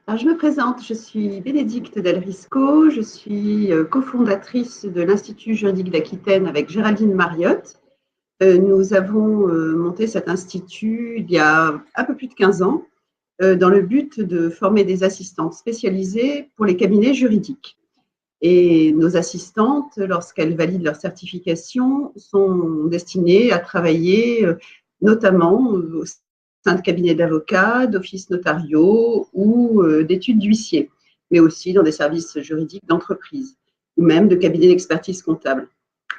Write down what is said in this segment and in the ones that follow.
Alors, je me présente, je suis Bénédicte Del Risco, je suis cofondatrice de l'Institut juridique d'Aquitaine avec Géraldine Mariotte. Nous avons monté cet institut il y a un peu plus de 15 ans dans le but de former des assistantes spécialisées pour les cabinets juridiques. Et nos assistantes, lorsqu'elles valident leur certification, sont destinées à travailler notamment au sein de cabinets d'avocats, d'offices notariaux ou d'études d'huissiers, mais aussi dans des services juridiques d'entreprise ou même de cabinets d'expertise comptable.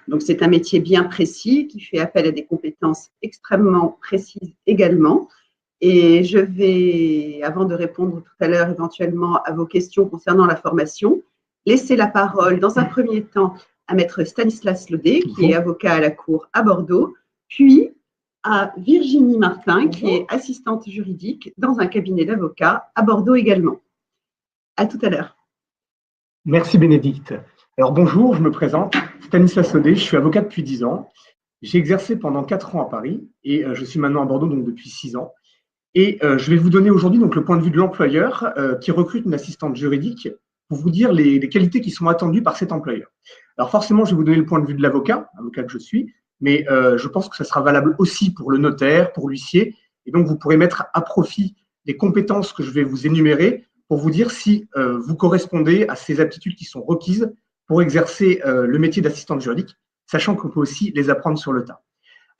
Donc, c'est un métier bien précis qui fait appel à des compétences extrêmement précises également. Et je vais, avant de répondre tout à l'heure éventuellement à vos questions concernant la formation, laisser la parole dans un premier temps à maître Stanislas Laudet, qui est avocat à la Cour à Bordeaux, puis à Virginie Martin, qui est assistante juridique dans un cabinet d'avocats à Bordeaux également. À tout à l'heure. Merci Bénédicte. Alors bonjour, je me présente, Stanislas Laudet, je suis avocat depuis 10 ans. J'ai exercé pendant 4 ans à Paris et je suis maintenant à Bordeaux donc depuis 6 ans. Et je vais vous donner aujourd'hui donc le point de vue de l'employeur qui recrute une assistante juridique pour vous dire les qualités qui sont attendues par cet employeur. Alors forcément, je vais vous donner le point de vue de l'avocat, avocat que je suis, mais je pense que ça sera valable aussi pour le notaire, pour l'huissier, et donc vous pourrez mettre à profit les compétences que je vais vous énumérer pour vous dire si vous correspondez à ces aptitudes qui sont requises pour exercer le métier d'assistante juridique, sachant qu'on peut aussi les apprendre sur le tas.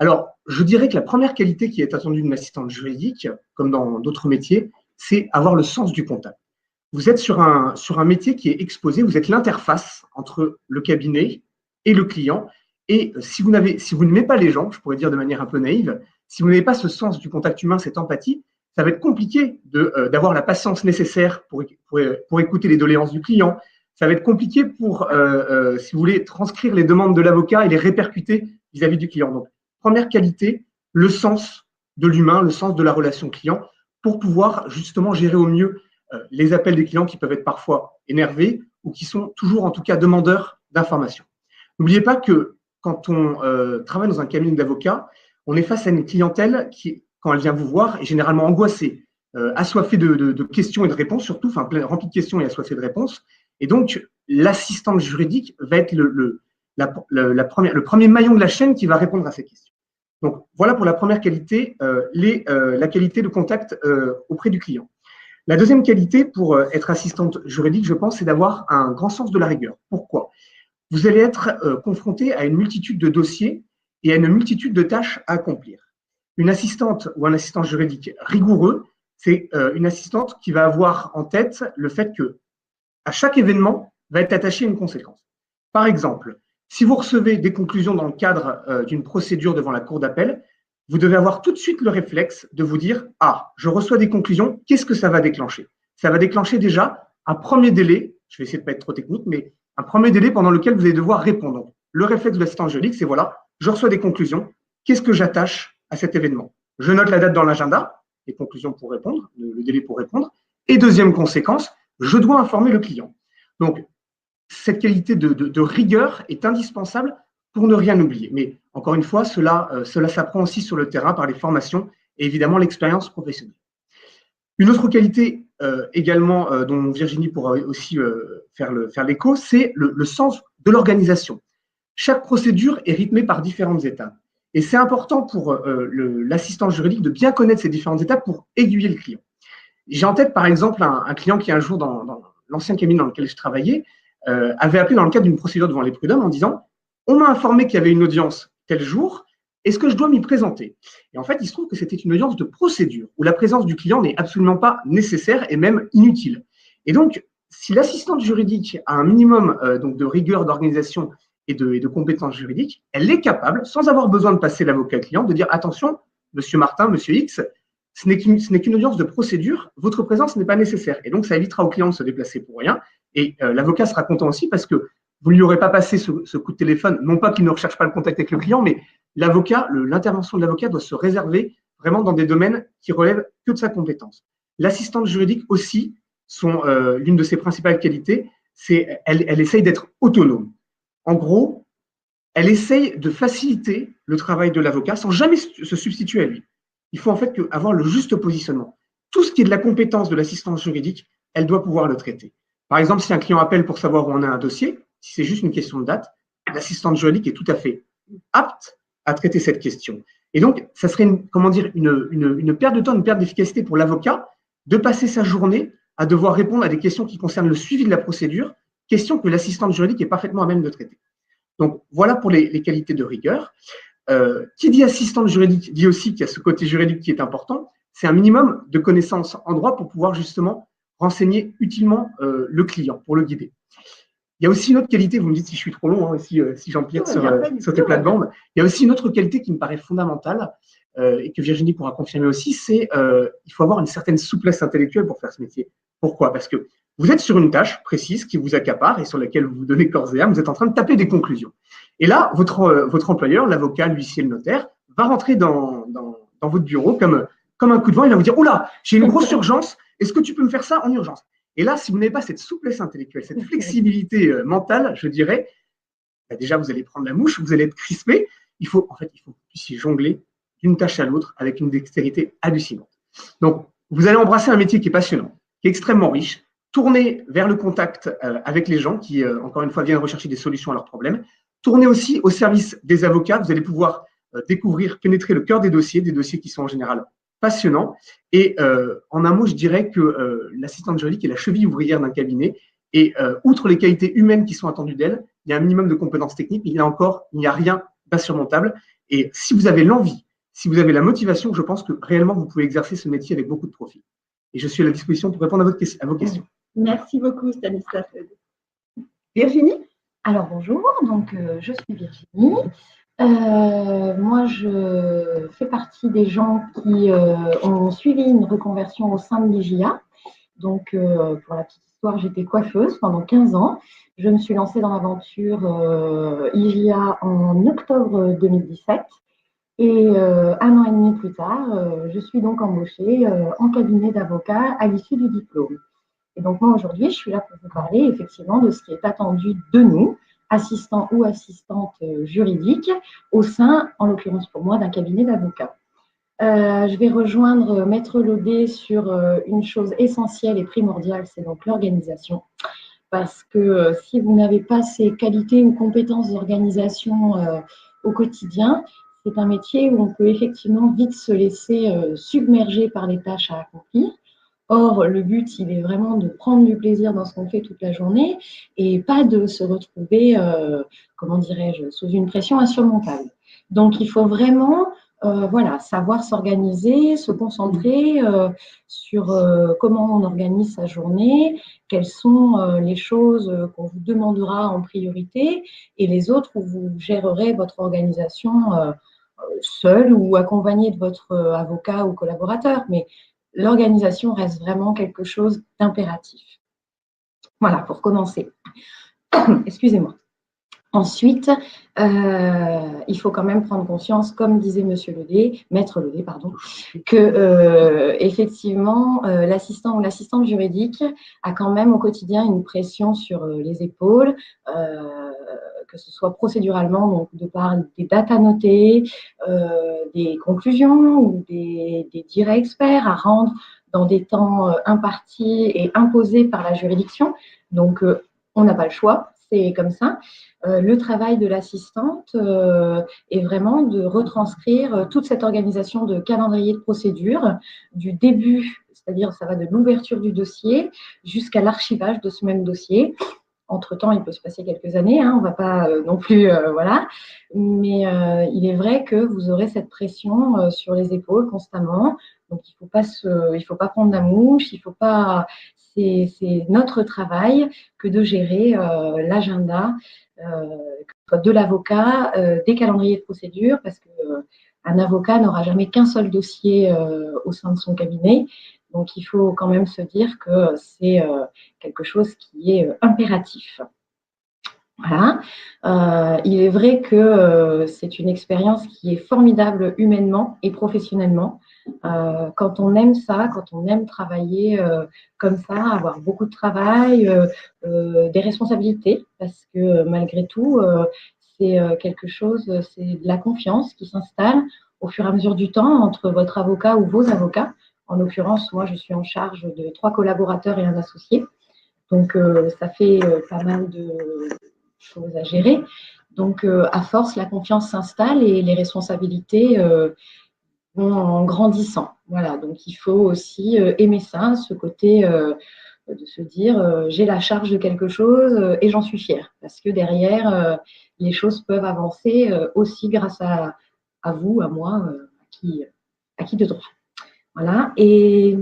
Alors, je dirais que la première qualité qui est attendue d'une assistante juridique, comme dans d'autres métiers, c'est avoir le sens du contact. Vous êtes sur un métier qui est exposé, vous êtes l'interface entre le cabinet et le client. Et si vous n'aimez pas les gens, je pourrais dire de manière un peu naïve, si vous n'avez pas ce sens du contact humain, cette empathie, ça va être compliqué d'avoir la patience nécessaire pour écouter les doléances du client. Ça va être compliqué pour, si vous voulez, transcrire les demandes de l'avocat et les répercuter vis-à-vis du client. Donc, première qualité, le sens de l'humain, le sens de la relation client, pour pouvoir justement gérer au mieux les appels des clients qui peuvent être parfois énervés ou qui sont toujours en tout cas demandeurs d'informations. N'oubliez pas que quand on travaille dans un cabinet d'avocats, on est face à une clientèle qui, quand elle vient vous voir, est généralement angoissée, assoiffée de questions et de réponses, surtout, enfin remplie de questions et assoiffée de réponses. Et donc, l'assistante juridique va être le premier maillon de la chaîne qui va répondre à ces questions. Donc, voilà pour la première qualité, la qualité de contact auprès du client. La deuxième qualité pour être assistante juridique, je pense, c'est d'avoir un grand sens de la rigueur. Pourquoi ? Vous allez être confronté à une multitude de dossiers et à une multitude de tâches à accomplir. Une assistante ou un assistant juridique rigoureux, c'est une assistante qui va avoir en tête le fait que à chaque événement va être attaché une conséquence. Par exemple, si vous recevez des conclusions dans le cadre d'une procédure devant la cour d'appel, vous devez avoir tout de suite le réflexe de vous dire « Ah, je reçois des conclusions, qu'est-ce que ça va déclencher ?» Ça va déclencher déjà un premier délai, je vais essayer de ne pas être trop technique, mais un premier délai pendant lequel vous allez devoir répondre. Donc, le réflexe de l'assistant juridique, c'est voilà, je reçois des conclusions, qu'est-ce que j'attache à cet événement? Je note la date dans l'agenda, les conclusions pour répondre, le délai pour répondre, et deuxième conséquence, je dois informer le client. Donc, cette qualité de rigueur est indispensable pour ne rien oublier. Mais encore une fois, cela s'apprend aussi sur le terrain par les formations et évidemment l'expérience professionnelle. Une autre qualité également dont Virginie pourra aussi faire l'écho, c'est le sens de l'organisation. Chaque procédure est rythmée par différentes étapes. Et c'est important pour l'assistant juridique de bien connaître ces différentes étapes pour aiguiller le client. J'ai en tête par exemple un client qui un jour dans l'ancien cabinet dans lequel je travaillais avait appelé dans le cadre d'une procédure devant les prud'hommes en disant « On m'a informé qu'il y avait une audience tel jour, est-ce que je dois m'y présenter ?» Et en fait, il se trouve que c'était une audience de procédure où la présence du client n'est absolument pas nécessaire et même inutile. Et donc, si l'assistante juridique a un minimum donc de rigueur d'organisation et de compétences juridiques, elle est capable, sans avoir besoin de passer l'avocat client, de dire « Attention, monsieur Martin, monsieur X, ce n'est qu'une audience de procédure, votre présence n'est pas nécessaire. » Et donc, ça évitera au client de se déplacer pour rien. Et l'avocat sera content aussi parce que vous ne lui aurez pas passé ce coup de téléphone, non pas qu'il ne recherche pas le contact avec le client, mais l'intervention de l'avocat doit se réserver vraiment dans des domaines qui relèvent que de sa compétence. L'assistante juridique aussi, l'une de ses principales qualités, c'est elle essaye d'être autonome. En gros, elle essaye de faciliter le travail de l'avocat sans jamais se substituer à lui. Il faut en fait avoir le juste positionnement. Tout ce qui est de la compétence de l'assistance juridique elle doit pouvoir le traiter. Par exemple, si un client appelle pour savoir où on a un dossier, si c'est juste une question de date, l'assistante juridique est tout à fait apte à traiter cette question. Et donc, ça serait une perte de temps, une perte d'efficacité pour l'avocat de passer sa journée à devoir répondre à des questions qui concernent le suivi de la procédure, questions que l'assistante juridique est parfaitement à même de traiter. Donc, voilà pour les qualités de rigueur. Qui dit assistante juridique dit aussi qu'il y a ce côté juridique qui est important. C'est un minimum de connaissances en droit pour pouvoir justement renseigner utilement le client, pour le guider. Il y a aussi une autre qualité, vous me dites si je suis trop long, hein, si j'empiète sur tes plates-bandes. Il y a aussi une autre qualité qui me paraît fondamentale et que Virginie pourra confirmer aussi, c'est il faut avoir une certaine souplesse intellectuelle pour faire ce métier. Pourquoi? Parce que vous êtes sur une tâche précise qui vous accapare et sur laquelle vous vous donnez corps et âme, vous êtes en train de taper des conclusions. Et là, votre employeur, l'avocat, l'huissier, le notaire, va rentrer dans votre bureau comme un coup de vent, il va vous dire « Oh là, j'ai une grosse urgence, est-ce que tu peux me faire ça en urgence ?» Et là, si vous n'avez pas cette souplesse intellectuelle, cette flexibilité mentale, je dirais, bah déjà, vous allez prendre la mouche, vous allez être crispé. Il faut que vous puissiez jongler d'une tâche à l'autre avec une dextérité hallucinante. Donc, vous allez embrasser un métier qui est passionnant, qui est extrêmement riche, tourner vers le contact avec les gens qui, encore une fois, viennent rechercher des solutions à leurs problèmes. Tournez aussi au service des avocats. Vous allez pouvoir découvrir, pénétrer le cœur des dossiers qui sont en général passionnants. Et en un mot, je dirais que l'assistante juridique est la cheville ouvrière d'un cabinet. Et outre les qualités humaines qui sont attendues d'elle, il y a un minimum de compétences techniques, mais il n'y a rien d'insurmontable. Et si vous avez l'envie, si vous avez la motivation, je pense que réellement, vous pouvez exercer ce métier avec beaucoup de profit. Et je suis à la disposition pour répondre à vos questions. Merci beaucoup, Stanislas. Virginie? Alors bonjour, donc je suis Virginie. Moi, je fais partie des gens qui ont suivi une reconversion au sein de l'IGIA. Donc, pour la petite histoire, j'étais coiffeuse pendant 15 ans. Je me suis lancée dans l'aventure IGIA en octobre 2017. Et 1 an et demi plus tard, je suis donc embauchée en cabinet d'avocat à l'issue du diplôme. Et donc moi aujourd'hui, je suis là pour vous parler effectivement de ce qui est attendu de nous, assistants ou assistantes juridiques, au sein, en l'occurrence pour moi, d'un cabinet d'avocats. Je vais rejoindre Maître Laudet sur une chose essentielle et primordiale, c'est donc l'organisation. Parce que si vous n'avez pas ces qualités ou compétences d'organisation au quotidien, c'est un métier où on peut effectivement vite se laisser submerger par les tâches à accomplir. Or, le but, il est vraiment de prendre du plaisir dans ce qu'on fait toute la journée et pas de se retrouver, comment dirais-je, sous une pression insurmontable. Donc, il faut vraiment savoir s'organiser, se concentrer sur comment on organise sa journée, quelles sont les choses qu'on vous demandera en priorité et les autres où vous gérerez votre organisation seul ou accompagné de votre avocat ou collaborateur. Mais l'organisation reste vraiment quelque chose d'impératif. Voilà, pour commencer. Excusez-moi. Ensuite, il faut quand même prendre conscience, comme disait Maître Laudet, pardon, que effectivement, l'assistant ou l'assistante juridique a quand même au quotidien une pression sur les épaules, que ce soit procéduralement, donc de par des dates à noter, des conclusions ou des directs experts à rendre dans des temps impartis et imposés par la juridiction. Donc, on n'a pas le choix, c'est comme ça. Le travail de l'assistante est vraiment de retranscrire toute cette organisation de calendrier de procédure du début, c'est-à-dire ça va de l'ouverture du dossier jusqu'à l'archivage de ce même dossier. Entre-temps, il peut se passer quelques années, hein, on ne va pas non plus, voilà. Mais il est vrai que vous aurez cette pression sur les épaules constamment. Donc, il ne faut pas prendre la mouche, il faut pas. C'est notre travail que de gérer l'agenda de l'avocat, des calendriers de procédure, parce qu'un avocat n'aura jamais qu'un seul dossier au sein de son cabinet. Donc, il faut quand même se dire que c'est quelque chose qui est impératif. Voilà. Il est vrai que c'est une expérience qui est formidable humainement et professionnellement. Quand on aime ça, quand on aime travailler comme ça, avoir beaucoup de travail, des responsabilités, parce que malgré tout, c'est quelque chose, c'est de la confiance qui s'installe au fur et à mesure du temps entre votre avocat ou vos avocats. En l'occurrence, moi, je suis en charge de 3 collaborateurs et un associé. Donc, ça fait pas mal de choses à gérer. Donc, à force, la confiance s'installe et les responsabilités vont en grandissant. Voilà, donc il faut aussi aimer ça, ce côté de se dire j'ai la charge de quelque chose et j'en suis fière. Parce que derrière, les choses peuvent avancer aussi grâce à vous, à moi, à qui de droit. Voilà, et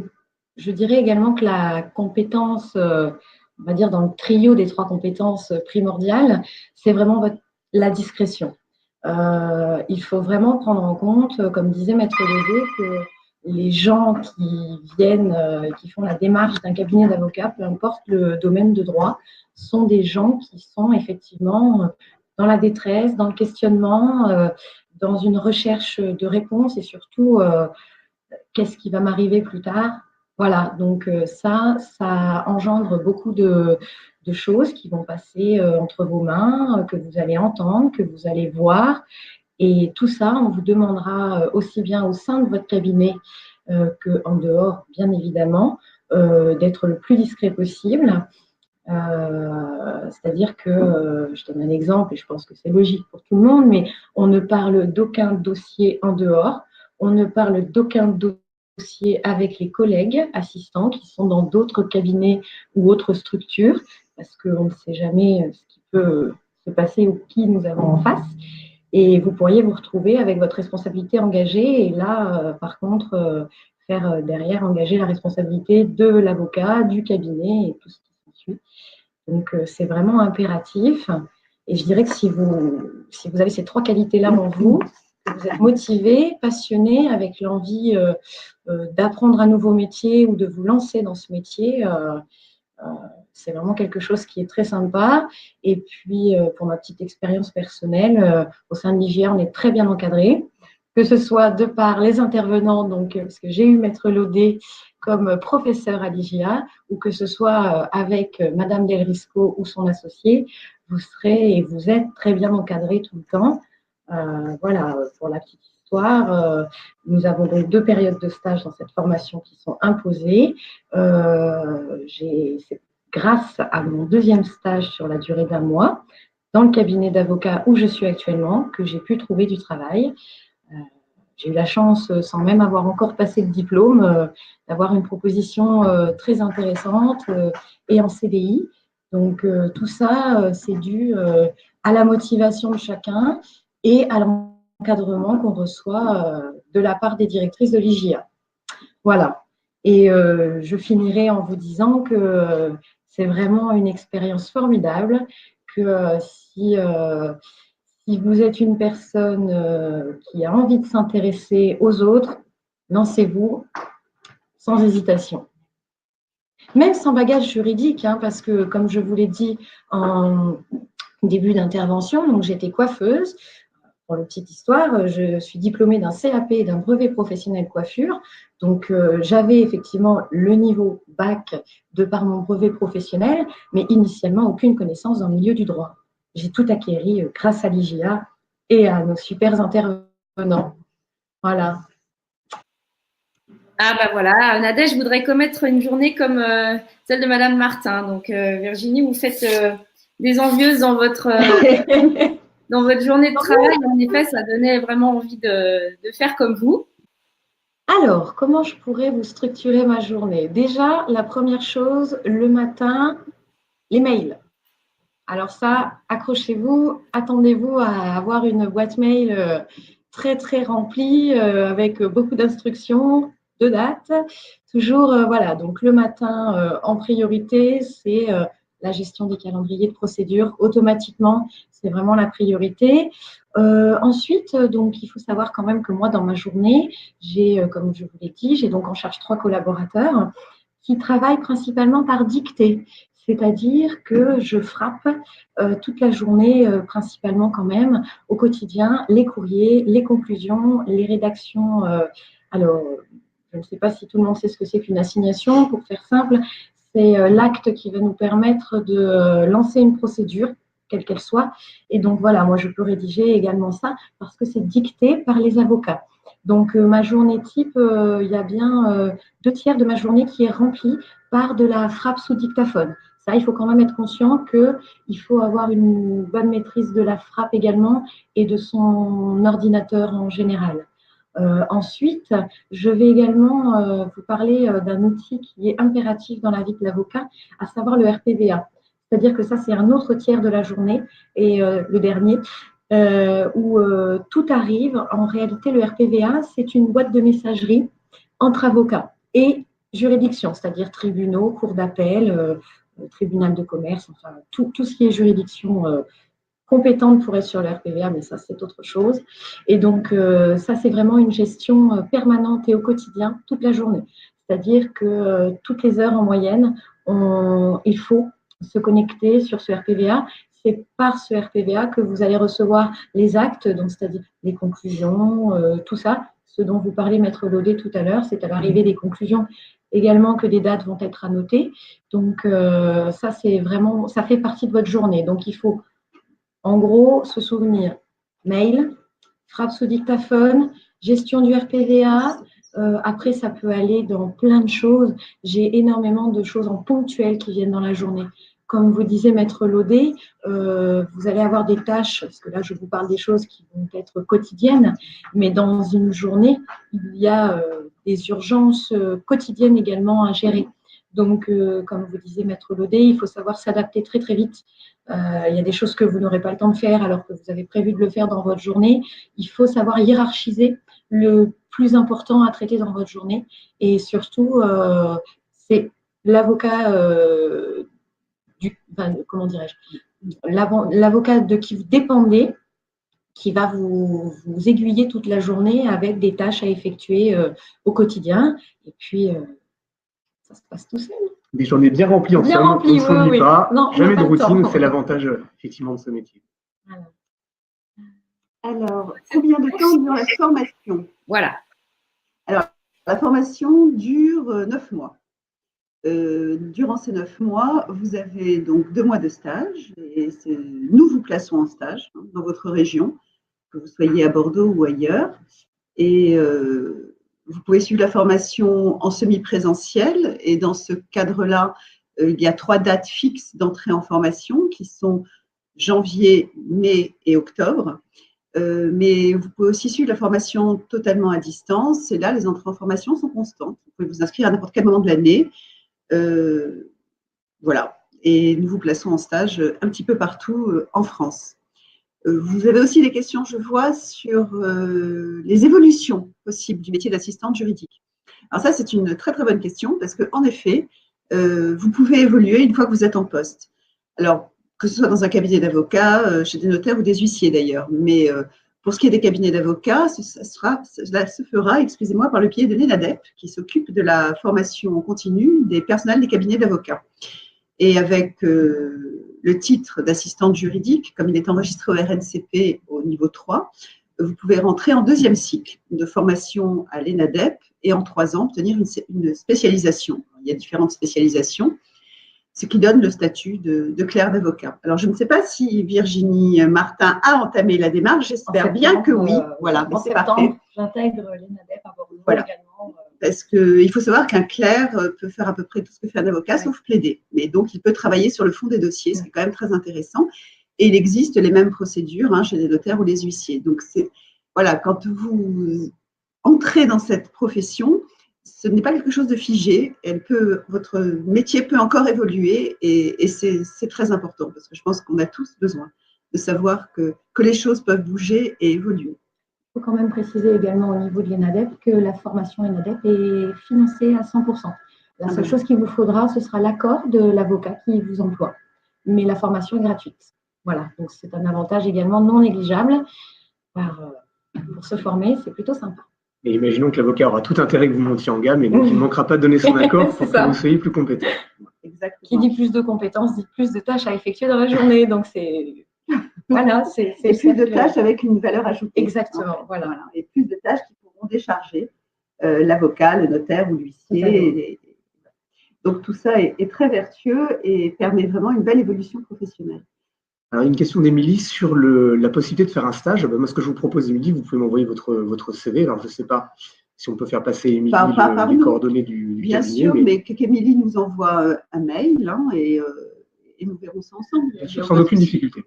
je dirais également que la compétence, on va dire dans le trio des 3 compétences primordiales, c'est vraiment la discrétion. Il faut vraiment prendre en compte, comme disait Maître Levé, que les gens qui viennent, qui font la démarche d'un cabinet d'avocats, peu importe le domaine de droit, sont des gens qui sont effectivement dans la détresse, dans le questionnement, dans une recherche de réponse et surtout qu'est-ce qui va m'arriver plus tard. Voilà, donc ça engendre beaucoup de choses qui vont passer entre vos mains, que vous allez entendre, que vous allez voir. Et tout ça, on vous demandera aussi bien au sein de votre cabinet qu'en dehors, bien évidemment, d'être le plus discret possible. C'est-à-dire que, je donne un exemple et je pense que c'est logique pour tout le monde, mais on ne parle d'aucun dossier en dehors, on ne parle d'aucun dossier avec les collègues assistants qui sont dans d'autres cabinets ou autres structures, parce qu'on ne sait jamais ce qui peut se passer ou qui nous avons en face. Et vous pourriez vous retrouver avec votre responsabilité engagée et là, par contre, faire derrière engager la responsabilité de l'avocat, du cabinet et tout ce qui s'ensuit. Donc, c'est vraiment impératif. Et je dirais que si vous avez ces 3 qualités-là en vous, que vous êtes motivé, passionné, avec l'envie d'apprendre un nouveau métier ou de vous lancer dans ce métier, c'est vraiment quelque chose qui est très sympa. Et puis, pour ma petite expérience personnelle, au sein de l'IGA, on est très bien encadré, que ce soit de par les intervenants, donc, parce que j'ai eu Maître Laudet comme professeur à l'IGA, ou que ce soit avec Madame Del Risco ou son associé, vous serez et vous êtes très bien encadré tout le temps. Voilà, pour la petite histoire, nous avons donc 2 périodes de stage dans cette formation qui sont imposées. C'est grâce à mon 2e stage sur la durée d'1 mois, dans le cabinet d'avocat où je suis actuellement, que j'ai pu trouver du travail. J'ai eu la chance, sans même avoir encore passé le diplôme, d'avoir une proposition très intéressante et en CDI. Donc, tout ça, c'est dû à la motivation de chacun et à l'encadrement qu'on reçoit de la part des directrices de l'IGA. Voilà. Et je finirai en vous disant que c'est vraiment une expérience formidable, que si vous êtes une personne qui a envie de s'intéresser aux autres, lancez-vous sans hésitation. Même sans bagage juridique, hein, parce que, comme je vous l'ai dit en début d'intervention, donc j'étais coiffeuse. Pour la petite histoire, je suis diplômée d'un CAP et d'un brevet professionnel coiffure. Donc, j'avais effectivement le niveau bac de par mon brevet professionnel, mais initialement aucune connaissance dans le milieu du droit. J'ai tout acquéri grâce à l'IGA et à nos super intervenants. Voilà. Ah bah voilà, Nadège voudrait commettre une journée comme celle de Madame Martin. Donc Virginie, vous faites des envieuses dans votre journée de travail. En effet, ça donnait vraiment envie de faire comme vous. Alors, comment je pourrais vous structurer ma journée? Déjà, la première chose, le matin, les mails. Alors ça, accrochez-vous, attendez-vous à avoir une boîte mail très, très remplie avec beaucoup d'instructions, de dates. Toujours, voilà, donc le matin, en priorité, c'est la gestion des calendriers de procédure automatiquement. C'est vraiment la priorité. Ensuite, donc, il faut savoir quand même que moi, dans ma journée, j'ai, comme je vous l'ai dit, j'ai donc en charge 3 collaborateurs qui travaillent principalement par dictée. C'est-à-dire que je frappe toute la journée, principalement quand même, au quotidien, les courriers, les conclusions, les rédactions. Alors, je ne sais pas si tout le monde sait ce que c'est qu'une assignation. Pour faire simple, c'est l'acte qui va nous permettre de lancer une procédure, quelle qu'elle soit. Et donc, voilà, moi, je peux rédiger également ça parce que c'est dicté par les avocats. Donc, ma journée type, il y a bien 2 tiers de ma journée qui est remplie par de la frappe sous dictaphone. Ça, il faut quand même être conscient qu'il faut avoir une bonne maîtrise de la frappe également et de son ordinateur en général. Ensuite, je vais également vous parler d'un outil qui est impératif dans la vie de l'avocat, à savoir le RPVA. C'est-à-dire que ça, c'est un autre tiers de la journée et le dernier, où tout arrive. En réalité, le RPVA, c'est une boîte de messagerie entre avocats et juridiction, c'est-à-dire tribunaux, cours d'appel, tribunal de commerce, enfin tout ce qui est juridiction compétente pour être sur le RPVA, mais ça, c'est autre chose. Et donc, ça, c'est vraiment une gestion permanente et au quotidien, toute la journée. C'est-à-dire que toutes les heures en moyenne, il faut se connecter sur ce RPVA. C'est par ce RPVA que vous allez recevoir les actes, donc c'est-à-dire les conclusions, tout ça, ce dont vous parlez, Maître Laudet, tout à l'heure, c'est à l'arrivée des conclusions également que des dates vont être annotées. Donc, ça, c'est vraiment, ça fait partie de votre journée. Donc, il faut en gros, se souvenir, mail, frappe sous dictaphone, gestion du RPVA. Après, ça peut aller dans plein de choses. J'ai énormément de choses en ponctuel qui viennent dans la journée. Comme vous disiez, Maître Laudet, vous allez avoir des tâches, parce que là, je vous parle des choses qui vont être quotidiennes, mais dans une journée, il y a des urgences quotidiennes également à gérer. Donc, comme vous disiez, Maître Laudet, il faut savoir s'adapter très, très vite. Il y a des choses que vous n'aurez pas le temps de faire alors que vous avez prévu de le faire dans votre journée. Il faut savoir hiérarchiser le plus important à traiter dans votre journée. Et surtout, c'est l'avocat comment dirais-je, l'avocat de qui vous dépendez qui va vous aiguiller toute la journée avec des tâches à effectuer au quotidien. Et puis, ça se passe tout seul. Des journées bien remplies en somme, on ne s'ennuie pas, Non, jamais de routine, c'est l'avantage effectivement de ce métier. Voilà. Alors, combien de temps dure la formation? Voilà. Alors, la formation dure 9 mois. Durant ces 9 mois, vous avez donc 2 mois de stage et nous vous plaçons en stage dans votre région, que vous soyez à Bordeaux ou ailleurs. Et vous pouvez suivre la formation en semi-présentiel et dans ce cadre-là, il y a 3 dates fixes d'entrée en formation qui sont janvier, mai et octobre. Mais vous pouvez aussi suivre la formation totalement à distance et là, les entrées en formation sont constantes. Vous pouvez vous inscrire à n'importe quel moment de l'année. Voilà. Et nous vous plaçons en stage un petit peu partout en France. Vous avez aussi des questions, je vois, sur les évolutions possibles du métier d'assistante juridique. Alors ça, c'est une très, très bonne question parce qu'en effet, vous pouvez évoluer une fois que vous êtes en poste. Alors, que ce soit dans un cabinet d'avocats, chez des notaires ou des huissiers d'ailleurs. Mais pour ce qui est des cabinets d'avocats, cela se fera, excusez-moi, par le biais de l'ENADEP qui s'occupe de la formation continue des personnels des cabinets d'avocats. Et avec le titre d'assistante juridique, comme il est enregistré au RNCP au niveau 3, vous pouvez rentrer en 2e cycle de formation à l'ENADEP et en 3 ans obtenir une spécialisation. Il y a différentes spécialisations, ce qui donne le statut de clerc d'avocat. Alors, je ne sais pas si Virginie Martin a entamé la démarche, j'espère bien que oui. Voilà, mais c'est parfait. J'intègre l'ENADEP à Bordeaux également. Parce qu'il faut savoir qu'un clerc peut faire à peu près tout ce que fait un avocat, sauf plaider. Mais donc, il peut travailler sur le fond des dossiers, ce qui est quand même très intéressant. Et il existe les mêmes procédures chez les notaires ou les huissiers. Donc, voilà, quand vous entrez dans cette profession, ce n'est pas quelque chose de figé. Votre métier peut encore évoluer et c'est très important parce que je pense qu'on a tous besoin de savoir que les choses peuvent bouger et évoluer. Il faut quand même préciser également au niveau de l'ENADEP que la formation ENADEP est financée à 100%. La seule chose qu'il vous faudra, ce sera l'accord de l'avocat qui vous emploie. Mais la formation est gratuite. Voilà, donc c'est un avantage également non négligeable. Pour se former, c'est plutôt sympa. Et imaginons que l'avocat aura tout intérêt que vous montiez en gamme et donc il ne manquera pas de donner son accord pour que vous soyez plus compétent. Exactement. Qui dit plus de compétences, dit plus de tâches à effectuer dans la journée. Donc c'est… Voilà, c'est plus de tâches avec une valeur ajoutée. Exactement, voilà. Et plus de tâches qui pourront décharger l'avocat, le notaire ou l'huissier. Donc tout ça est très vertueux et permet vraiment une belle évolution professionnelle. Alors, une question d'Émilie sur la possibilité de faire un stage. Moi, ce que je vous propose, Émilie, vous pouvez m'envoyer votre CV. Alors, je ne sais pas si on peut faire passer, Émilie, les coordonnées du bien cabinet. Bien sûr, mais qu'Émilie nous envoie un mail hein, et nous verrons ça ensemble. Bien sûr, sans aucune difficulté.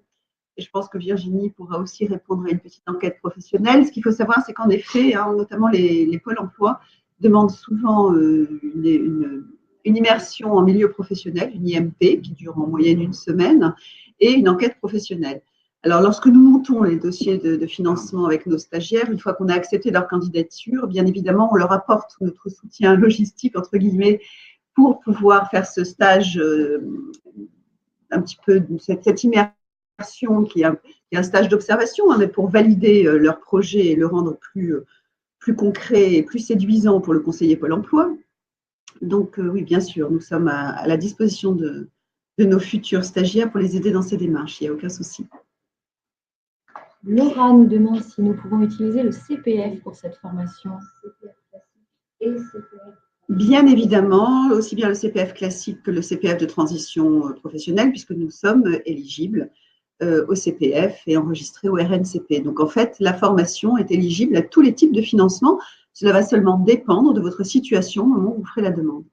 Et je pense que Virginie pourra aussi répondre à une petite enquête professionnelle. Ce qu'il faut savoir, c'est qu'en effet, hein, notamment les pôles emploi demandent souvent une immersion en milieu professionnel, une IMP, qui dure en moyenne 1 semaine, et une enquête professionnelle. Alors, lorsque nous montons les dossiers de financement avec nos stagiaires, une fois qu'on a accepté leur candidature, bien évidemment, on leur apporte notre soutien logistique, entre guillemets, pour pouvoir faire ce stage, un petit peu cette immersion qui est un stage d'observation, hein, mais pour valider leur projet et le rendre plus concret et plus séduisant pour le conseiller Pôle emploi. Donc, oui, bien sûr, nous sommes à la disposition de nos futurs stagiaires pour les aider dans ces démarches. Il n'y a aucun souci. Laura nous demande si nous pouvons utiliser le CPF pour cette formation. CPF classique et CPF. Bien évidemment, aussi bien le CPF classique que le CPF de transition professionnelle, puisque nous sommes éligibles au CPF et enregistrés au RNCP. Donc, en fait, la formation est éligible à tous les types de financement. Cela va seulement dépendre de votre situation au moment où vous ferez la demande.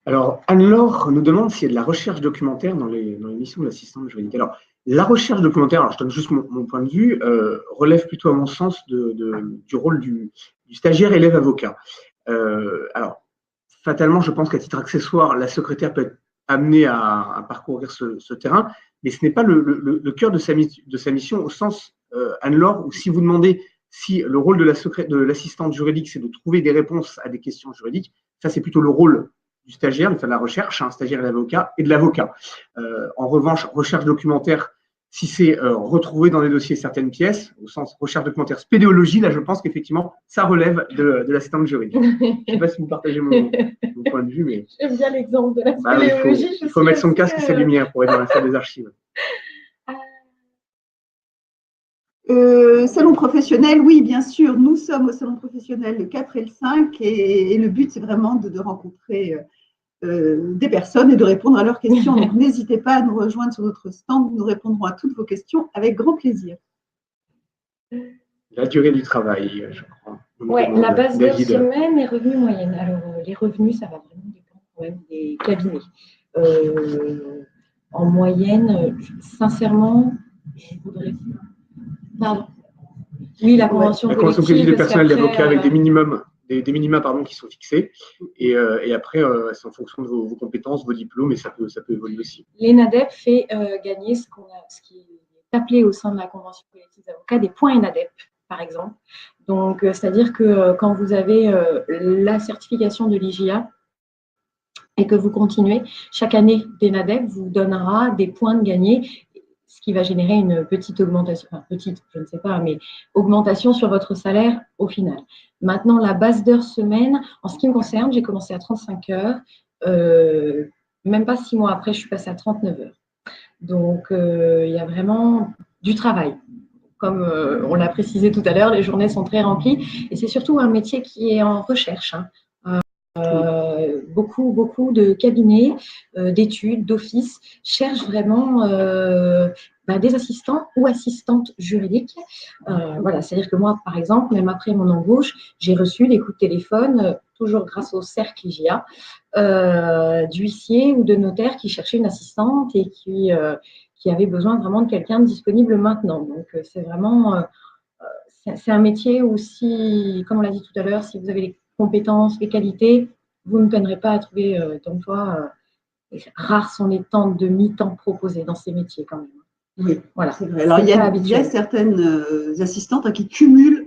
Alors, Anne-Laure nous demande s'il y a de la recherche documentaire dans les missions de l'assistante juridique. Alors, la recherche documentaire, alors je donne juste mon point de vue, relève plutôt à mon sens du rôle du stagiaire élève avocat. Alors, fatalement, je pense qu'à titre accessoire, la secrétaire peut être amenée à parcourir ce terrain, mais ce n'est pas le cœur de sa mission au sens, Anne-Laure, où si vous demandez si le rôle de l'assistante juridique, c'est de trouver des réponses à des questions juridiques, ça c'est plutôt le rôle du stagiaire, de faire de la recherche, stagiaire et l'avocat, et de l'avocat. En revanche, recherche documentaire, si c'est retrouver dans des dossiers certaines pièces, au sens recherche documentaire spéléologie, là je pense qu'effectivement, ça relève de l'assistante juridique. Je ne sais pas si vous partagez mon point de vue, mais… J'aime bien l'exemple de la spéléologie. Il faut mettre son casque et sa lumière pour être dans la salle des archives. Salon professionnel, oui, bien sûr. Nous sommes au salon professionnel le 4 et le 5 et le but, c'est vraiment de rencontrer des personnes et de répondre à leurs questions. Donc, n'hésitez pas à nous rejoindre sur notre stand. Nous répondrons à toutes vos questions avec grand plaisir. La durée du travail, je crois. Oui, la base de semaine et revenu moyenne. Alors, les revenus, ça va vraiment dépendre quand même des cabinets. En moyenne, sincèrement, je voudrais… Pardon. Oui, la convention collective de personnel d'avocat avec des minima qui sont fixés. Et après, c'est en fonction de vos compétences, vos diplômes, et ça peut évoluer aussi. L'ENADEP fait gagner ce qui est appelé au sein de la convention collective d'avocats des points ENADEP, par exemple. Donc, c'est-à-dire que quand vous avez la certification de l'IGA et que vous continuez, chaque année d'ENADEP vous donnera des points de gagné, ce qui va générer une petite augmentation, enfin petite, je ne sais pas, mais augmentation sur votre salaire au final. Maintenant, la base d'heures semaine, en ce qui me concerne, j'ai commencé à 35 heures, même pas 6 mois après, je suis passée à 39 heures. Donc, il y a vraiment du travail. Comme on l'a précisé tout à l'heure, les journées sont très remplies et c'est surtout un métier qui est en recherche. Beaucoup de cabinets, d'études, d'offices cherchent vraiment des assistants ou assistantes juridiques. Voilà, c'est-à-dire que moi, par exemple, même après mon embauche, j'ai reçu des coups de téléphone, toujours grâce au cercle IGA, d'huissiers ou de notaires qui cherchaient une assistante et qui avait besoin vraiment de quelqu'un de disponible maintenant. Donc, c'est vraiment… c'est un métier où si, comme on l'a dit tout à l'heure, si vous avez les compétences, les qualités, vous ne peinerez pas à trouver d'emploi. Rares sont les temps de mi-temps proposés dans ces métiers quand même. Oui, voilà. C'est vrai. Alors, il y a certaines assistantes qui cumulent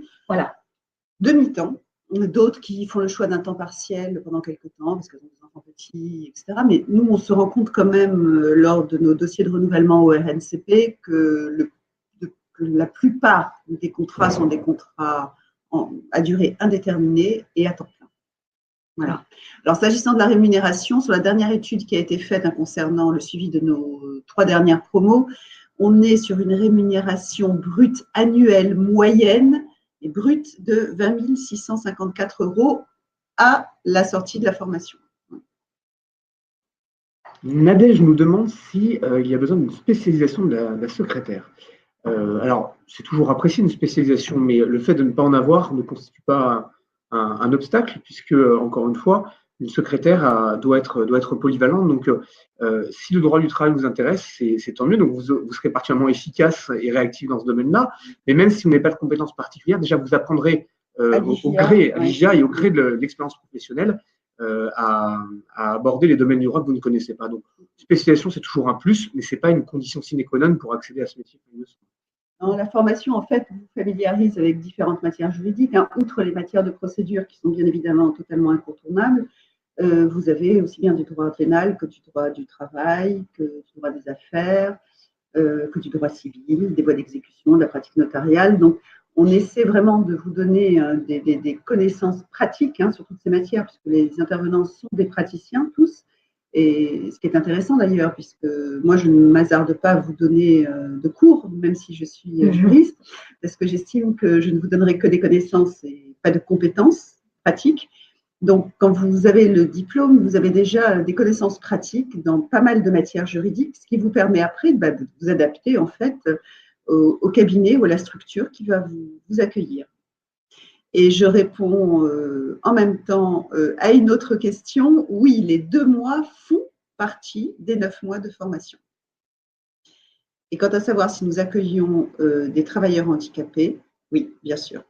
de mi-temps, d'autres qui font le choix d'un temps partiel pendant quelques temps parce qu'elles ont des enfants petits, etc. Mais nous, on se rend compte quand même lors de nos dossiers de renouvellement au RNCP que la plupart des contrats sont des contrats à durée indéterminée et à temps plein. Voilà. Alors, s'agissant de la rémunération, sur la dernière étude qui a été faite concernant le suivi de nos 3 dernières promos, on est sur une rémunération brute annuelle moyenne et brute de 20 654 € à la sortie de la formation. Nadège nous demande si il y a besoin d'une spécialisation de la secrétaire. Alors, c'est toujours apprécié une spécialisation, mais le fait de ne pas en avoir ne constitue pas un obstacle, puisque, encore une fois, une secrétaire doit être polyvalente. Donc, si le droit du travail vous intéresse, c'est tant mieux. Donc, vous serez particulièrement efficace et réactif dans ce domaine-là. Mais même si vous n'avez pas de compétences particulières, déjà, vous apprendrez au gré, à l'IGIA et au gré de l'expérience professionnelle à aborder les domaines du droit que vous ne connaissez pas. Donc, spécialisation, c'est toujours un plus, mais ce n'est pas une condition sine qua non pour accéder à ce métier. Dans la formation, en fait, vous familiarise avec différentes matières juridiques, hein. Outre les matières de procédure qui sont bien évidemment totalement incontournables, vous avez aussi bien du droit pénal que du droit du travail, que du droit des affaires, que du droit civil, des voies d'exécution, de la pratique notariale. Donc, on essaie vraiment de vous donner des connaissances pratiques, hein, sur toutes ces matières, puisque les intervenants sont des praticiens tous. Et ce qui est intéressant d'ailleurs, puisque moi, je ne m'hasarde pas à vous donner de cours, même si je suis juriste, parce que j'estime que je ne vous donnerai que des connaissances et pas de compétences pratiques. Donc, quand vous avez le diplôme, vous avez déjà des connaissances pratiques dans pas mal de matières juridiques, ce qui vous permet après de vous adapter en fait au cabinet ou à la structure qui va vous accueillir. Et je réponds en même temps à une autre question. Oui, les 2 mois font partie des 9 mois de formation. Et quant à savoir si nous accueillons des travailleurs handicapés, oui, bien sûr.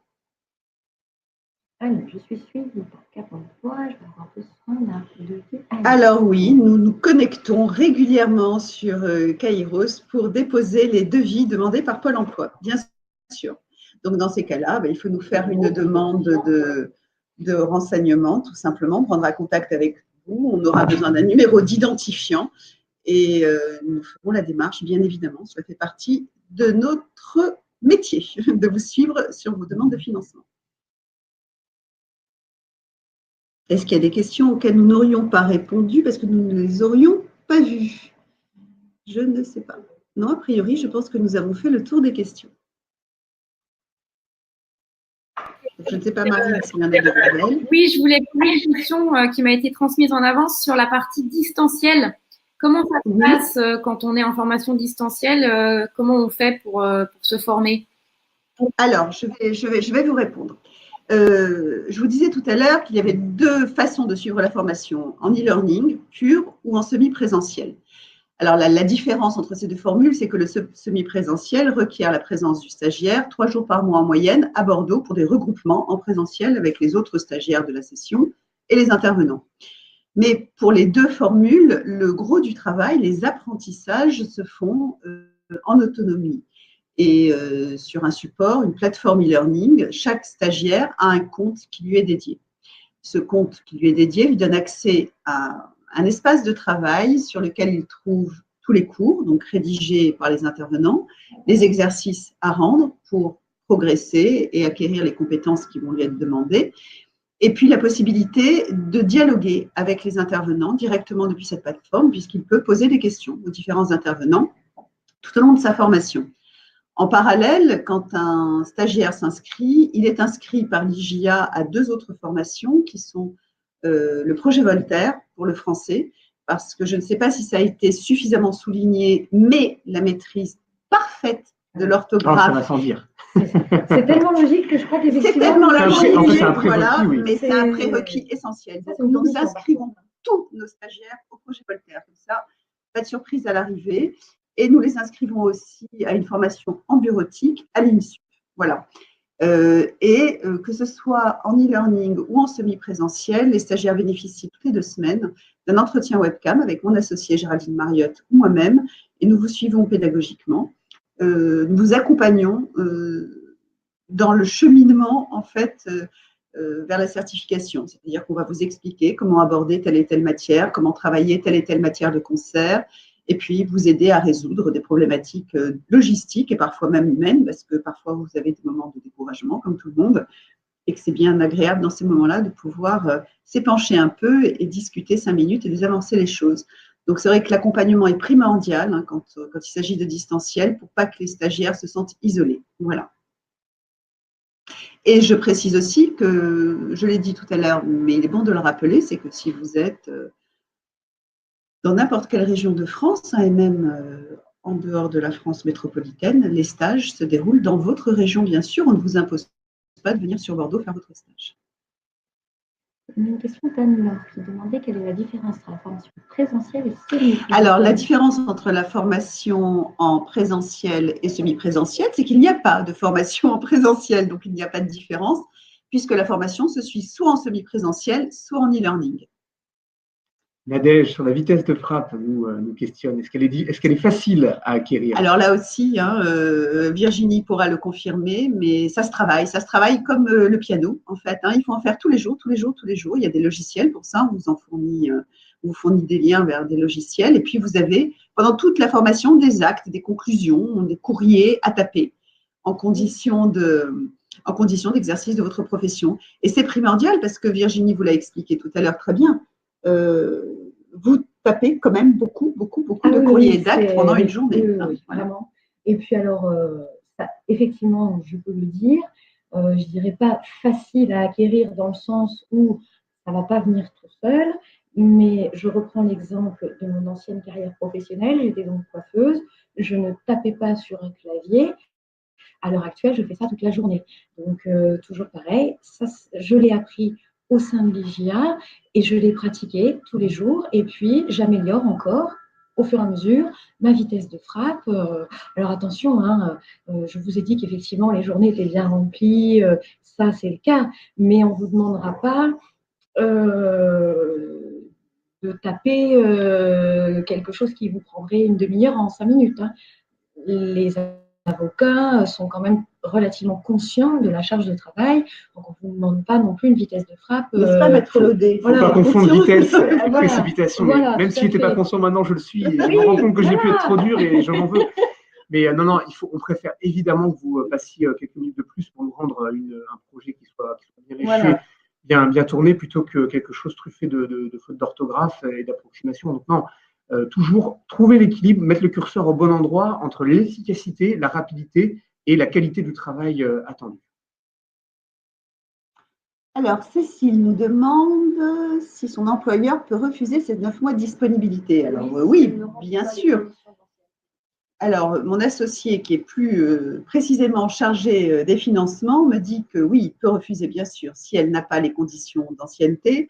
Je suis suivie par Cap Emploi, je vais avoir besoin de... Alors oui, nous nous connectons régulièrement sur Kairos pour déposer les devis demandés par Pôle emploi, bien sûr. Donc dans ces cas-là, il faut nous faire une demande de renseignement, tout simplement, prendra contact avec vous, on aura besoin d'un numéro d'identifiant et nous ferons la démarche, bien évidemment. Cela fait partie de notre métier, de vous suivre sur vos demandes de financement. Est-ce qu'il y a des questions auxquelles nous n'aurions pas répondu parce que nous ne les aurions pas vues? Je ne sais pas. Non, a priori, je pense que nous avons fait le tour des questions. Je ne sais pas, Marie, s'il y en a de nouvelles. Oui, je voulais poser une question qui m'a été transmise en avance sur la partie distancielle. Comment ça se passe quand on est en formation distancielle? Comment on fait pour se former? Alors, je vais vous répondre. Je vous disais tout à l'heure qu'il y avait 2 façons de suivre la formation, en e-learning pur ou en semi-présentiel. Alors, la différence entre ces 2 formules, c'est que le semi-présentiel requiert la présence du stagiaire 3 jours par mois en moyenne à Bordeaux pour des regroupements en présentiel avec les autres stagiaires de la session et les intervenants. Mais pour les 2 formules, le gros du travail, les apprentissages se font en autonomie. Et sur un support, une plateforme e-learning, chaque stagiaire a un compte qui lui est dédié. Ce compte qui lui est dédié lui donne accès à un espace de travail sur lequel il trouve tous les cours, donc rédigés par les intervenants, les exercices à rendre pour progresser et acquérir les compétences qui vont lui être demandées, et puis la possibilité de dialoguer avec les intervenants directement depuis cette plateforme, puisqu'il peut poser des questions aux différents intervenants tout au long de sa formation. En parallèle, quand un stagiaire s'inscrit, il est inscrit par l'IGIA à 2 autres formations qui sont le projet Voltaire pour le français, parce que je ne sais pas si ça a été suffisamment souligné, mais la maîtrise parfaite de l'orthographe. Ça va sans dire. C'est tellement logique que je crois qu'effectivement… C'est tellement logique, en fait, c'est un prérequis, voilà, oui. mais c'est un prérequis essentiel. Donc, nous inscrivons tous nos stagiaires au projet Voltaire. Comme ça, pas de surprise à l'arrivée. Et nous les inscrivons aussi à une formation en bureautique à l'INSUP. Voilà. Que ce soit en e-learning ou en semi-présentiel, les stagiaires bénéficient toutes les 2 semaines d'un entretien webcam avec mon associée Géraldine Mariotte ou moi-même, et nous vous suivons pédagogiquement. Nous vous accompagnons dans le cheminement en fait vers la certification, c'est-à-dire qu'on va vous expliquer comment aborder telle et telle matière, comment travailler telle et telle matière de concert, et puis vous aider à résoudre des problématiques logistiques et parfois même humaines, parce que parfois vous avez des moments de découragement comme tout le monde, et que c'est bien agréable dans ces moments-là de pouvoir s'épancher un peu et discuter 5 minutes et désamorcer les choses. Donc c'est vrai que l'accompagnement est primordial hein, quand il s'agit de distanciel pour pas que les stagiaires se sentent isolés. Voilà. Et je précise aussi que, je l'ai dit tout à l'heure, mais il est bon de le rappeler, c'est que si vous êtes dans n'importe quelle région de France, et même en dehors de la France métropolitaine, les stages se déroulent dans votre région, bien sûr. On ne vous impose pas de venir sur Bordeaux faire votre stage. Une question d'Anne-Laure qui demandait quelle est la différence entre la formation présentielle et semi-présentielle. Alors, la différence entre la formation en présentiel et semi-présentiel, c'est qu'il n'y a pas de formation en présentiel, donc il n'y a pas de différence, puisque la formation se suit soit en semi-présentiel, soit en e-learning. Nadège, sur la vitesse de frappe, nous questionne. Est-ce qu'elle est facile à acquérir? Alors là aussi, Virginie pourra le confirmer, mais ça se travaille comme le piano, en fait. Il faut en faire tous les jours. Il y a des logiciels pour ça, on vous fournit des liens vers des logiciels, et puis vous avez, pendant toute la formation, des actes, des conclusions, des courriers à taper en condition d'exercice de votre profession. Et c'est primordial parce que Virginie vous l'a expliqué tout à l'heure très bien. Vous tapez quand même beaucoup de courriers d'actes pendant une journée. Oui, vraiment. Et puis alors, ça, effectivement, je peux le dire, je dirais pas facile à acquérir dans le sens où ça ne va pas venir tout seul, mais je reprends l'exemple de mon ancienne carrière professionnelle. J'étais donc coiffeuse, je ne tapais pas sur un clavier. À l'heure actuelle, je fais ça toute la journée. Donc, toujours pareil, ça, je l'ai appris au sein de l'IGIA et je l'ai pratiqué tous les jours. Et puis, j'améliore encore au fur et à mesure ma vitesse de frappe. Alors, attention, je vous ai dit qu'effectivement, les journées étaient bien remplies. Ça, c'est le cas. Mais on ne vous demandera pas de taper quelque chose qui vous prendrait une demi-heure en 5 minutes. Les avocats sont quand même relativement conscients de la charge de travail, donc on ne vous demande pas non plus une vitesse de frappe. N'est-ce pas, maître Laudet? Il ne faut pas confondre vitesse et Voilà. précipitation. Voilà, même si je n'étais pas conscient maintenant, je le suis. Et je Oui, me rends compte que j'ai pu voilà. être trop dur et je m'en veux. Mais non, on préfère évidemment que vous passiez quelques minutes de plus pour nous rendre un projet qui soit bien réfléchi, bien tourné, plutôt que quelque chose truffé de fautes d'orthographe et d'approximation. Donc non, toujours trouver l'équilibre, mettre le curseur au bon endroit entre l'efficacité, la rapidité et la qualité du travail attendu. Alors, Cécile nous demande si son employeur peut refuser ces 9 mois de disponibilité. Alors, oui, bien sûr. Alors, mon associé, qui est plus précisément chargé des financements, me dit que oui, il peut refuser, bien sûr, si elle n'a pas les conditions d'ancienneté.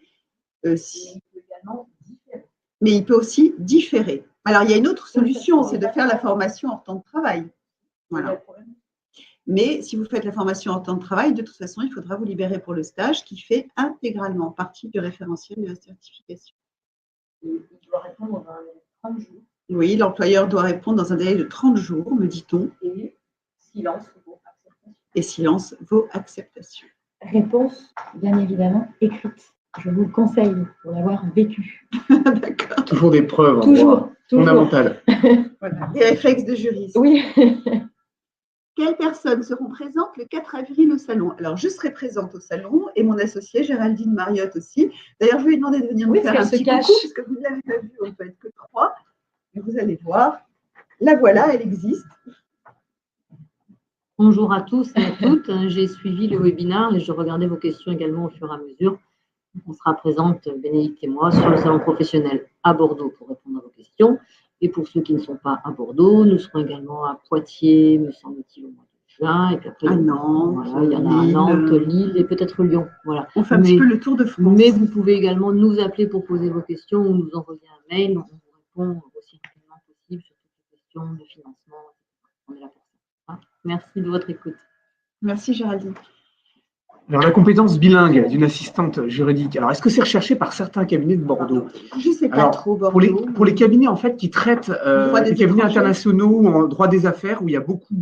Mais il peut aussi différer. Alors, il y a une autre solution, c'est de faire la formation en temps de travail. Voilà. Mais si vous faites la formation en temps de travail, de toute façon, il faudra vous libérer pour le stage qui fait intégralement partie du référentiel de la certification. Il doit répondre dans 30 jours. Oui, l'employeur doit répondre dans un délai de 30 jours, me dit-on. Et silence vaut acceptation. Et silence vaut acceptation. Réponse, bien évidemment, écrite. Je vous le conseille pour l'avoir vécu. D'accord. Toujours des preuves. Toujours. Fondamentales. Voilà, des réflexes de juriste. Oui. Quelles personnes seront présentes le 4 avril au salon? Alors, je serai présente au salon et mon associée Géraldine Mariotte aussi. D'ailleurs, je vais lui demander de venir nous faire un petit coucou, puisque vous ne l'avez pas vu, on ne peut être que 3. Et vous allez voir, la voilà, elle existe. Bonjour à tous et à toutes. J'ai suivi le webinaire et je regardais vos questions également au fur et à mesure. On sera présente, Bénédicte et moi, sur le salon professionnel à Bordeaux pour répondre à vos questions. Et pour ceux qui ne sont pas à Bordeaux, nous serons également à Poitiers, me semble-t-il, au mois de juin. Et puis après, à Nantes, voilà, il y en a à Nantes, Lille et peut-être Lyon. Voilà. On fait un petit peu le tour de France. Mais vous pouvez également nous appeler pour poser vos questions ou nous envoyer un mail. On vous répond aussi rapidement possible sur toutes les questions de financement. On est là pour ça. Merci de votre écoute. Merci Géraldine. Alors, la compétence bilingue d'une assistante juridique, alors est-ce que c'est recherché par certains cabinets de Bordeaux? Je ne sais pas trop, Bordeaux. Pour les cabinets en fait qui traitent les cabinets internationaux en droit des affaires où il y a beaucoup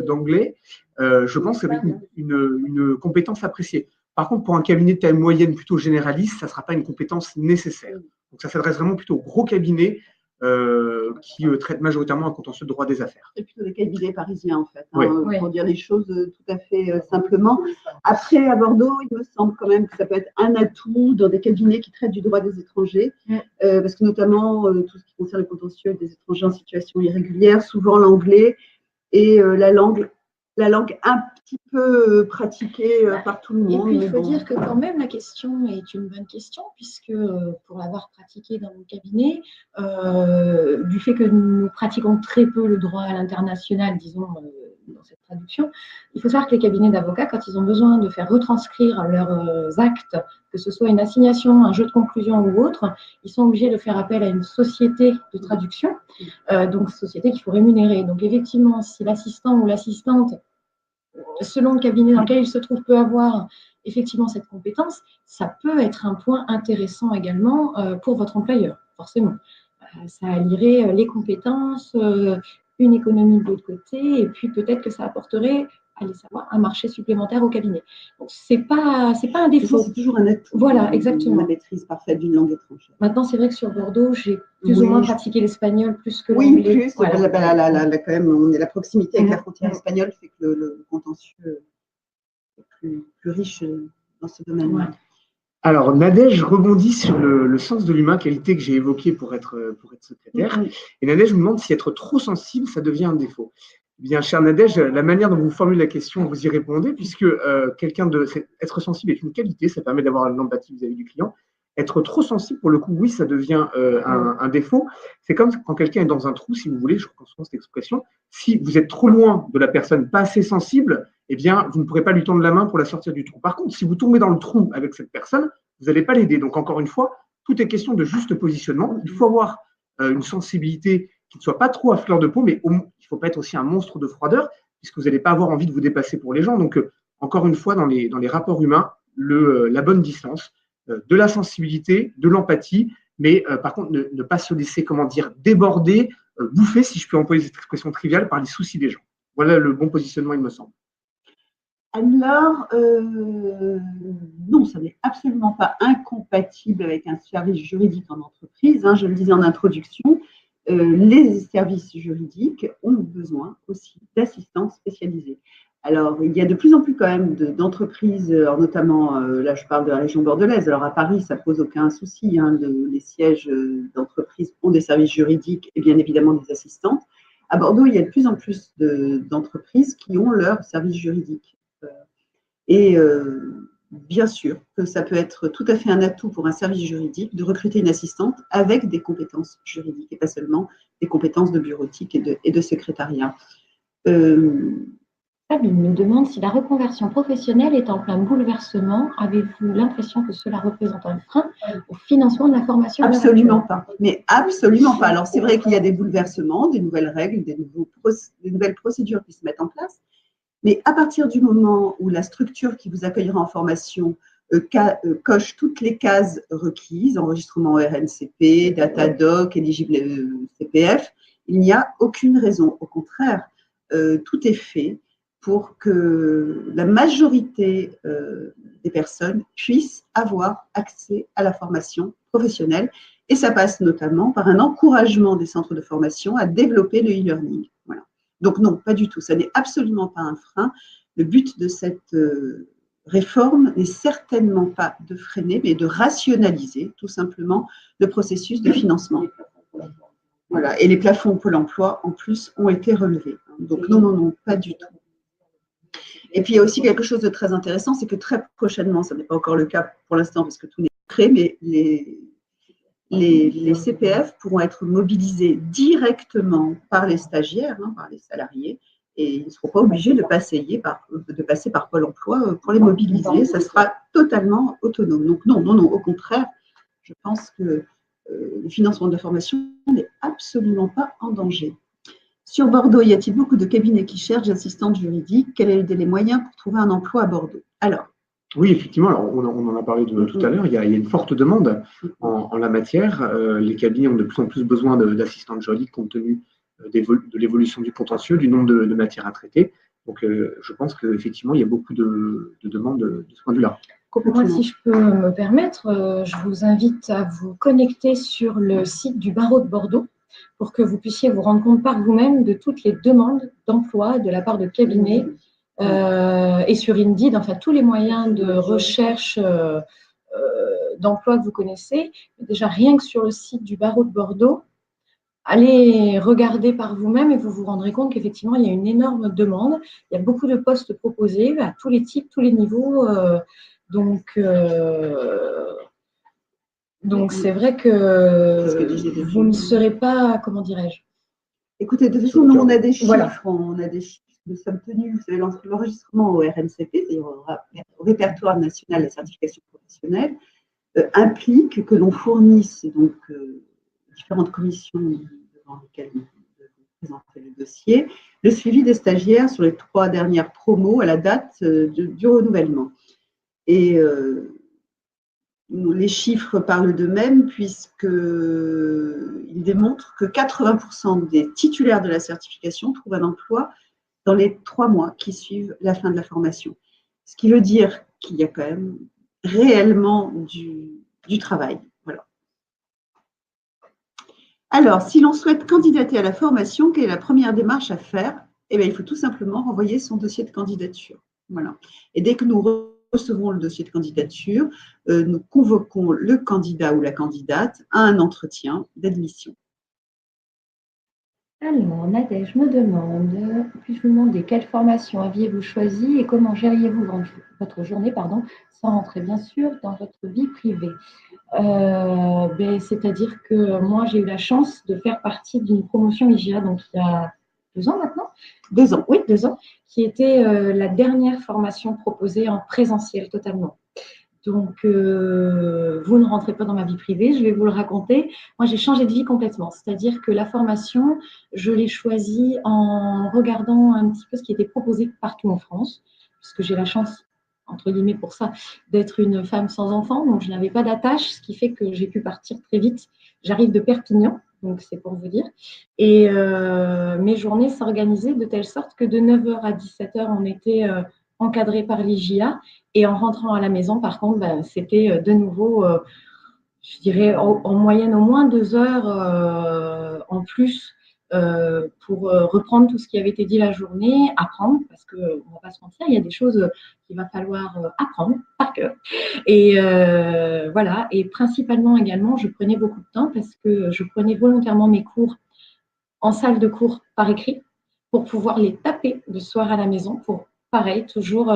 d'anglais, je pense qu'avec une compétence appréciée. Par contre, pour un cabinet de taille moyenne plutôt généraliste, ça ne sera pas une compétence nécessaire. Donc, ça s'adresse vraiment plutôt aux gros cabinets qui traitent majoritairement un contentieux de droit des affaires. C'est plutôt des cabinets parisiens, en fait, Oui. pour dire les choses tout à fait simplement. Après, à Bordeaux, il me semble quand même que ça peut être un atout dans des cabinets qui traitent du droit des étrangers, parce que notamment, tout ce qui concerne le contentieux des étrangers en situation irrégulière, souvent l'anglais et la langue un petit peu pratiquée par tout le Et monde. puis, il mais faut bon. dire que quand même, la question est une bonne question, puisque pour l'avoir pratiquée dans mon cabinet, du fait que nous pratiquons très peu le droit à l'international, disons, dans cette traduction, il faut savoir que les cabinets d'avocats, quand ils ont besoin de faire retranscrire leurs actes, que ce soit une assignation, un jeu de conclusion ou autre, ils sont obligés de faire appel à une société de traduction, donc société qu'il faut rémunérer. Donc effectivement, si l'assistant ou l'assistante, selon le cabinet dans lequel il se trouve, peut avoir effectivement cette compétence, ça peut être un point intéressant également pour votre employeur, forcément. Ça allierait les compétences, une économie de l'autre côté, et puis peut-être que ça apporterait, allez savoir, un marché supplémentaire au cabinet. Donc, c'est pas un défaut. C'est toujours un atout. Voilà, exactement. La maîtrise parfaite d'une langue étrangère. Maintenant, c'est vrai que sur Bordeaux, j'ai plus ou moins pratiqué l'espagnol plus que oui, l'anglais. plus. Voilà. Quand même, la proximité avec la frontière espagnole fait que le contentieux est plus riche dans ce domaine. Ouais. Alors, Nadège rebondit sur le sens de l'humain, qualité que j'ai évoquée pour être secrétaire. Et Nadège me demande si être trop sensible, ça devient un défaut. Eh bien, cher Nadège, la manière dont vous formulez la question, vous y répondez, puisque être sensible est une qualité, ça permet d'avoir une empathie vis-à-vis du client. Être trop sensible, pour le coup, oui, ça devient un défaut. C'est comme quand quelqu'un est dans un trou, si vous voulez, je reprends souvent cette expression, si vous êtes trop loin de la personne, pas assez sensible, eh bien, vous ne pourrez pas lui tendre la main pour la sortir du trou. Par contre, si vous tombez dans le trou avec cette personne, vous n'allez pas l'aider. Donc, encore une fois, tout est question de juste positionnement. Il faut avoir une sensibilité qui ne soit pas trop à fleur de peau, mais il ne faut pas être aussi un monstre de froideur, puisque vous n'allez pas avoir envie de vous dépasser pour les gens. Donc, encore une fois, dans les rapports humains, la bonne distance, de la sensibilité, de l'empathie, mais par contre, ne pas se laisser, déborder, bouffer, si je peux employer cette expression triviale, par les soucis des gens. Voilà le bon positionnement, il me semble. Alors, non, ça n'est absolument pas incompatible avec un service juridique en entreprise. Je le disais en introduction, les services juridiques ont besoin aussi d'assistants spécialisés. Alors, il y a de plus en plus quand même d'entreprises, notamment, là je parle de la région bordelaise, alors à Paris, ça ne pose aucun souci, les sièges d'entreprises ont des services juridiques et bien évidemment des assistantes. À Bordeaux, il y a de plus en plus d'entreprises qui ont leur service juridique. Et bien sûr que ça peut être tout à fait un atout pour un service juridique de recruter une assistante avec des compétences juridiques et pas seulement des compétences de bureautique et de secrétariat. Sabine nous demande si la reconversion professionnelle est en plein bouleversement. Avez-vous l'impression que cela représente un frein au financement de la formation? Absolument pas, mais absolument pas. Alors c'est vrai qu'il y a des bouleversements, des nouvelles règles, des nouvelles procédures qui se mettent en place. Mais à partir du moment où la structure qui vous accueillera en formation coche toutes les cases requises, enregistrement RNCP, Datadoc, éligible CPF, il n'y a aucune raison. Au contraire, tout est fait pour que la majorité des personnes puissent avoir accès à la formation professionnelle. Et ça passe notamment par un encouragement des centres de formation à développer le e-learning. Voilà. Donc non, pas du tout. Ça n'est absolument pas un frein. Le but de cette réforme n'est certainement pas de freiner, mais de rationaliser tout simplement le processus de financement. Voilà. Et les plafonds Pôle emploi, en plus, ont été relevés. Donc non, pas du tout. Et puis il y a aussi quelque chose de très intéressant, c'est que très prochainement, ça n'est pas encore le cas pour l'instant parce que tout n'est pas prêt, mais les CPF pourront être mobilisés directement par les stagiaires, par les salariés, et ils ne seront pas obligés de passer par Pôle emploi pour les mobiliser. Ça sera totalement autonome. Donc non, au contraire, je pense que le financement de la formation n'est absolument pas en danger. Sur Bordeaux, y a-t-il beaucoup de cabinets qui cherchent d'assistantes juridiques? Quels sont les moyens pour trouver un emploi à Bordeaux? Alors, oui, effectivement, alors on en a parlé tout à l'heure, il y a une forte demande en la matière. Les cabinets ont de plus en plus besoin d'assistantes juridiques compte tenu de l'évolution du contentieux, du nombre de matières à traiter. Donc, je pense qu'effectivement, il y a beaucoup de demandes de ce point de vue-là. Moi, si je peux me permettre, je vous invite à vous connecter sur le site du barreau de Bordeaux pour que vous puissiez vous rendre compte par vous-même de toutes les demandes d'emploi de la part de cabinets et sur Indeed, enfin tous les moyens de recherche d'emploi que vous connaissez. Déjà, rien que sur le site du barreau de Bordeaux, allez regarder par vous-même et vous vous rendrez compte qu'effectivement, il y a une énorme demande. Il y a beaucoup de postes proposés à tous les types, tous les niveaux. Donc, c'est vrai que vous ne serez pas, comment dirais-je? Écoutez, de toute façon, nous, on a des chiffres. Voilà. On a des chiffres. Nous sommes tenus, vous savez, l'enregistrement au RNCP, c'est-à-dire au Répertoire national de la certification professionnelle, implique que l'on fournisse donc différentes commissions devant lesquelles nous présenter le dossier, le suivi des stagiaires sur les 3 dernières promos à la date du renouvellement. Et les chiffres parlent d'eux-mêmes puisqu'ils démontrent que 80% des titulaires de la certification trouvent un emploi dans les 3 mois qui suivent la fin de la formation. Ce qui veut dire qu'il y a quand même réellement du travail. Voilà. Alors, si l'on souhaite candidater à la formation, quelle est la première démarche à faire? Eh bien, il faut tout simplement renvoyer son dossier de candidature. Voilà. Et dès que nous recevons le dossier de candidature, nous convoquons le candidat ou la candidate à un entretien d'admission. Alors, Nadège me demande, puis-je vous demander quelle formation aviez-vous choisi et comment gériez-vous votre journée, sans rentrer bien sûr dans votre vie privée? C'est-à-dire que moi, j'ai eu la chance de faire partie d'une promotion IGA, donc il y a 2 ans maintenant. 2 ans, oui, 2 ans, qui était la dernière formation proposée en présentiel totalement. Donc, vous ne rentrez pas dans ma vie privée, je vais vous le raconter. Moi, j'ai changé de vie complètement. C'est-à-dire que la formation, je l'ai choisie en regardant un petit peu ce qui était proposé partout en France, puisque j'ai la chance, entre guillemets pour ça, d'être une femme sans enfant. Donc, je n'avais pas d'attache, ce qui fait que j'ai pu partir très vite. J'arrive de Perpignan, donc c'est pour vous dire. Et mes journées s'organisaient de telle sorte que de 9h à 17h, on était encadré par l'IGA. Et en rentrant à la maison, par contre, c'était de nouveau, je dirais, en moyenne au moins 2 heures en plus pour reprendre tout ce qui avait été dit la journée, apprendre, parce qu'on ne va pas se mentir, il y a des choses qu'il va falloir apprendre par cœur. Et voilà, et principalement également, je prenais beaucoup de temps parce que je prenais volontairement mes cours en salle de cours par écrit pour pouvoir les taper le soir à la maison pour, pareil, toujours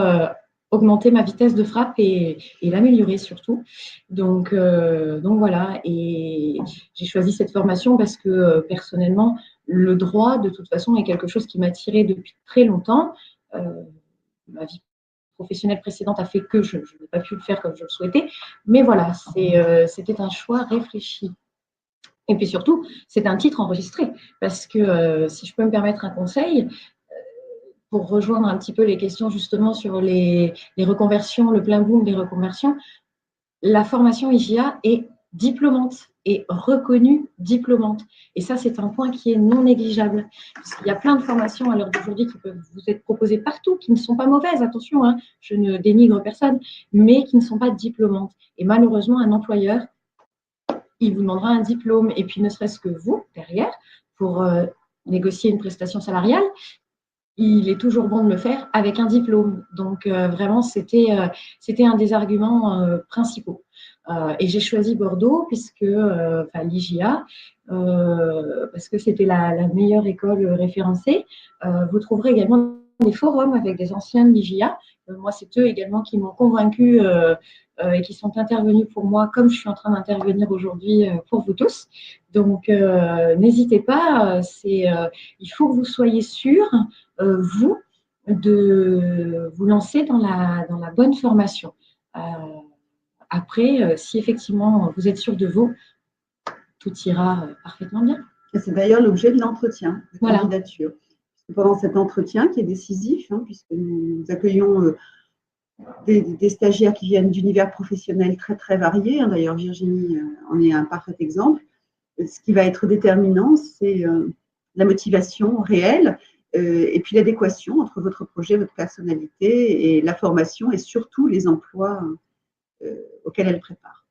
augmenter ma vitesse de frappe et l'améliorer surtout. Donc voilà, et j'ai choisi cette formation parce que personnellement, le droit, de toute façon, est quelque chose qui m'attirait depuis très longtemps. Ma vie professionnelle précédente a fait que je n'ai pas pu le faire comme je le souhaitais. Mais voilà, c'était un choix réfléchi. Et puis surtout, c'est un titre enregistré. Parce que si je peux me permettre un conseil, pour rejoindre un petit peu les questions justement sur les reconversions, le plein boom des reconversions, la formation IGA est diplômante et reconnue diplômante. Et ça, c'est un point qui est non négligeable. Parce qu'il y a plein de formations à l'heure d'aujourd'hui qui peuvent vous être proposées partout, qui ne sont pas mauvaises, attention, hein, je ne dénigre personne, mais qui ne sont pas diplômantes. Et malheureusement, un employeur, il vous demandera un diplôme. Et puis, ne serait-ce que vous, derrière, pour négocier une prestation salariale, il est toujours bon de le faire avec un diplôme. Donc, vraiment, c'était un des arguments principaux. Et j'ai choisi Bordeaux, puisque l'IGA, parce que c'était la meilleure école référencée. Vous trouverez également des forums avec des anciens de l'IGA. Moi, c'est eux également qui m'ont convaincue et qui sont intervenus pour moi, comme je suis en train d'intervenir aujourd'hui pour vous tous. Donc, n'hésitez pas, il faut que vous soyez sûrs, vous, de vous lancer dans la bonne formation. Après, si effectivement vous êtes sûr de vous, tout ira parfaitement bien. C'est d'ailleurs l'objet de l'entretien de candidature. Pendant cet entretien qui est décisif, hein, puisque nous accueillons des stagiaires qui viennent d'univers professionnels très très variés. Hein, d'ailleurs, Virginie en est un parfait exemple. Ce qui va être déterminant, c'est la motivation réelle et puis l'adéquation entre votre projet, votre personnalité et la formation et surtout les emplois auxquels elle prépare.